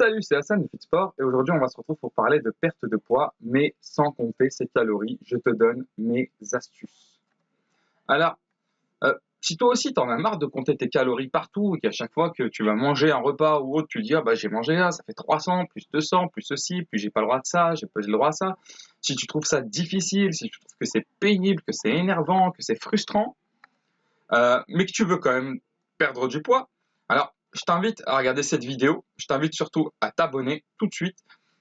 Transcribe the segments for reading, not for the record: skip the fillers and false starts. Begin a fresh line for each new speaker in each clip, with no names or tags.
Salut, c'est Hassan de Fitsport et aujourd'hui on va se retrouver pour parler de perte de poids, mais sans compter ses calories. Je te donne mes astuces. Alors, si toi aussi t'en as marre de compter tes calories partout et qu'à chaque fois que tu vas manger un repas ou autre, tu dis ah bah j'ai mangé là, ça fait 300, plus 200, plus ceci, plus j'ai pas le droit de ça, j'ai pas le droit à ça. Si tu trouves ça difficile, si tu trouves que c'est pénible, que c'est énervant, que c'est frustrant, mais que tu veux quand même perdre du poids, alors je t'invite à regarder cette vidéo. Je t'invite surtout à t'abonner tout de suite,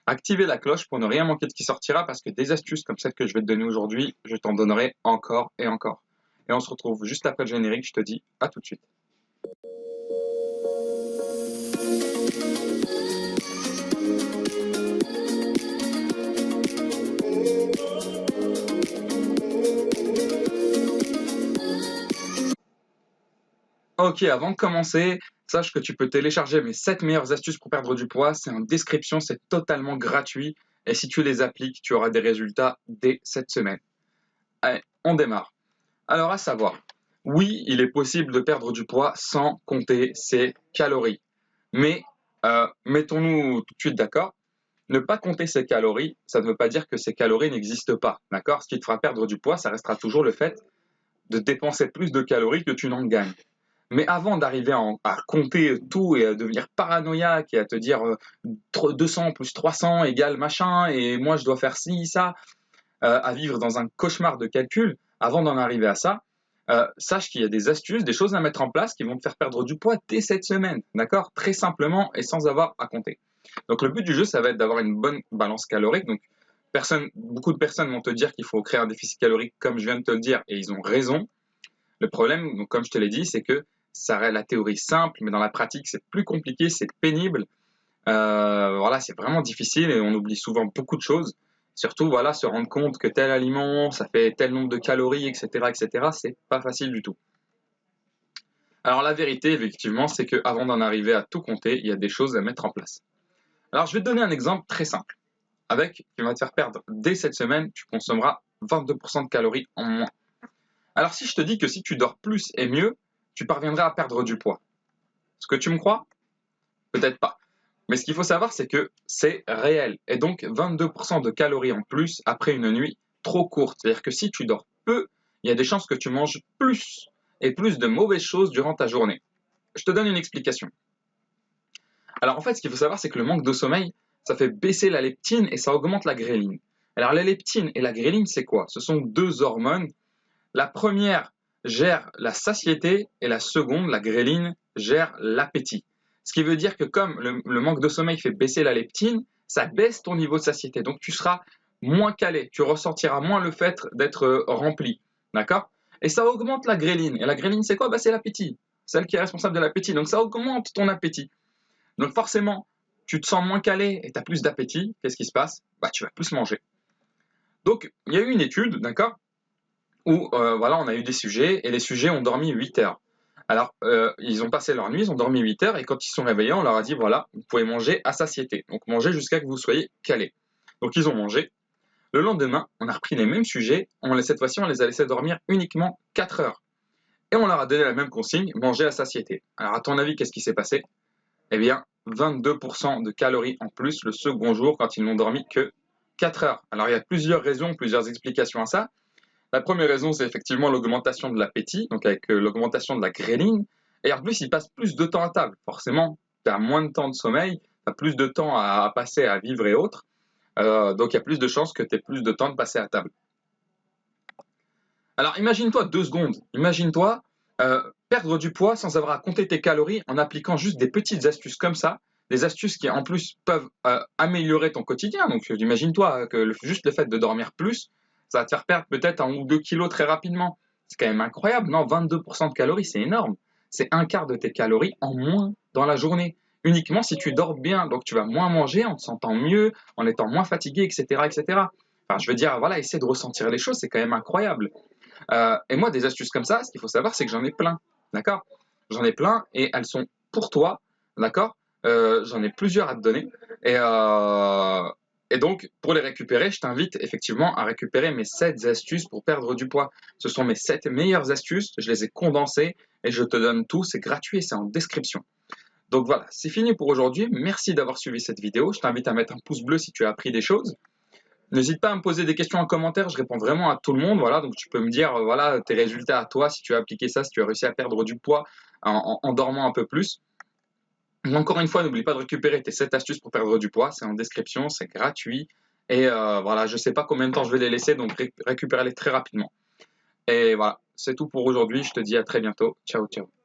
activer la cloche pour ne rien manquer de ce qui sortira parce que des astuces comme celle que je vais te donner aujourd'hui, je t'en donnerai encore et encore. Et on se retrouve juste après le générique, je te dis à tout de suite. Ok, avant de commencer, sache que tu peux télécharger mes 7 meilleures astuces pour perdre du poids. C'est en description, c'est totalement gratuit. Et si tu les appliques, tu auras des résultats dès cette semaine. Allez, on démarre. Alors, à savoir, oui, il est possible de perdre du poids sans compter ses calories. Mais mettons-nous tout de suite d'accord. Ne pas compter ses calories, ça ne veut pas dire que ces calories n'existent pas. D'accord? Ce qui te fera perdre du poids, ça restera toujours le fait de dépenser plus de calories que tu n'en gagnes. Mais avant d'arriver à compter tout et à devenir paranoïaque et à te dire 200 plus 300 égale machin et moi je dois faire ci, ça, à vivre dans un cauchemar de calcul, avant d'en arriver à ça, sache qu'il y a des astuces, des choses à mettre en place qui vont te faire perdre du poids dès cette semaine, d'accord? Très simplement et sans avoir à compter. Donc le but du jeu, ça va être d'avoir une bonne balance calorique. Donc beaucoup de personnes vont te dire qu'il faut créer un déficit calorique comme je viens de te le dire et ils ont raison. Le problème, donc, comme je te l'ai dit, c'est que ça reste la théorie simple, mais dans la pratique, c'est plus compliqué, c'est pénible. Voilà, c'est vraiment difficile et on oublie souvent beaucoup de choses. Surtout, voilà, se rendre compte que tel aliment, ça fait tel nombre de calories, etc., etc., c'est pas facile du tout. Alors la vérité, effectivement, c'est qu'avant d'en arriver à tout compter, il y a des choses à mettre en place. Alors je vais te donner un exemple très simple, qui va te faire perdre dès cette semaine, tu consommeras 22% de calories en moins. Alors si je te dis que si tu dors plus et mieux, tu parviendras à perdre du poids. Est-ce que tu me crois? Peut-être pas. Mais ce qu'il faut savoir, c'est que c'est réel. Et donc 22% de calories en plus après une nuit trop courte. C'est-à-dire que si tu dors peu, il y a des chances que tu manges plus et plus de mauvaises choses durant ta journée. Je te donne une explication. Alors en fait, ce qu'il faut savoir, c'est que le manque de sommeil, ça fait baisser la leptine et ça augmente la gréline. Alors la leptine et la gréline, c'est quoi? Ce sont deux hormones. La première gère la satiété et la seconde, la gréline, gère l'appétit. Ce qui veut dire que comme le manque de sommeil fait baisser la leptine, ça baisse ton niveau de satiété. Donc tu seras moins calé, tu ressentiras moins le fait d'être rempli. D'accord? Et ça augmente la gréline. Et la gréline, c'est quoi? C'est l'appétit. Celle qui est responsable de l'appétit. Donc ça augmente ton appétit. Donc forcément, tu te sens moins calé et tu as plus d'appétit. Qu'est-ce qui se passe? Tu vas plus manger. Donc il y a eu une étude, d'accord, où voilà, on a eu des sujets et les sujets ont dormi 8 heures. Alors, ils ont passé leur nuit, ils ont dormi 8 heures et quand ils sont réveillés, on leur a dit voilà, vous pouvez manger à satiété. Donc, mangez jusqu'à que vous soyez calés. Donc, ils ont mangé. Le lendemain, on a repris les mêmes sujets. Cette fois-ci, on les a laissés dormir uniquement 4 heures. Et on leur a donné la même consigne manger à satiété. Alors, à ton avis, qu'est-ce qui s'est passé? Eh bien, 22% de calories en plus le second jour quand ils n'ont dormi que 4 heures. Alors, il y a plusieurs raisons, plusieurs explications à ça. La première raison, c'est effectivement l'augmentation de l'appétit, donc avec l'augmentation de la gréline. Et en plus, ils passent plus de temps à table. Forcément, tu as moins de temps de sommeil, tu as plus de temps à passer à vivre et autres. Donc, il y a plus de chances que tu aies plus de temps de passer à table. Alors, imagine-toi 2 secondes. Imagine-toi perdre du poids sans avoir à compter tes calories en appliquant juste des petites astuces comme ça. Des astuces qui, en plus, peuvent améliorer ton quotidien. Donc, imagine-toi que juste le fait de dormir plus, ça va te faire perdre peut-être 1 ou 2 kilos très rapidement. C'est quand même incroyable, non? 22% de calories, c'est énorme. C'est un quart de tes calories en moins dans la journée. Uniquement si tu dors bien. Donc, tu vas moins manger en te sentant mieux, en étant moins fatigué, etc., etc. Enfin, je veux dire, voilà, essaie de ressentir les choses, c'est quand même incroyable. Et moi, des astuces comme ça, ce qu'il faut savoir, c'est que j'en ai plein. D'accord? J'en ai plein et elles sont pour toi. D'accord? J'en ai plusieurs à te donner. Et donc, pour les récupérer, je t'invite effectivement à récupérer mes 7 astuces pour perdre du poids. Ce sont mes 7 meilleures astuces. Je les ai condensées et je te donne tout. C'est gratuit et c'est en description. Donc voilà, c'est fini pour aujourd'hui. Merci d'avoir suivi cette vidéo. Je t'invite à mettre un pouce bleu si tu as appris des choses. N'hésite pas à me poser des questions en commentaire, je réponds vraiment à tout le monde. Voilà, donc tu peux me dire voilà tes résultats à toi, si tu as appliqué ça, si tu as réussi à perdre du poids en dormant un peu plus. Encore une fois, n'oublie pas de récupérer tes 7 astuces pour perdre du poids, c'est en description, c'est gratuit. Et voilà, je ne sais pas combien de temps je vais les laisser, donc récupérez-les très rapidement. Et voilà, c'est tout pour aujourd'hui, je te dis à très bientôt. Ciao, ciao.